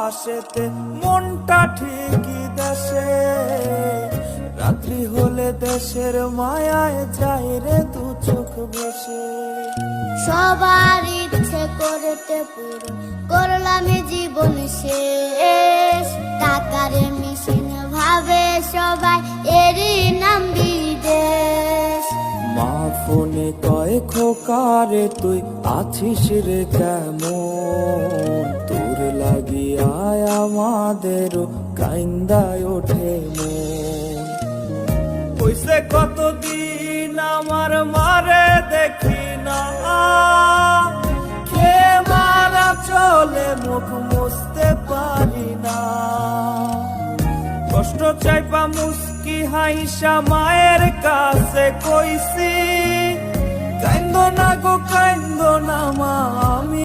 আকাশেতে মনটা ঠিকই দেশে, রাত্রি হলে দেশের মায়ায় যায় রে দু চোখ ভেসে। সবার ইচ্ছে করতে পুরো করলাম জীবন শেষ, টাকার মেশিন ভাবে সবাই এরই নাম বিদেশ। মা ফোনে কয় খোকারে তুই আছিস রে কেমন, তোর লাগিয়ায় আমাদেরও কাইন্দায় ওঠে মন। কইছে কতদিন আমার মারে দেখি না, কে মারা চলে মুখ মুছতে পারি না। কষ্ট চাইপা মুস্কি হাইসা মায়ের কাছে কইছি, কাইন্দ না গো কাইন্দ না মা, আমি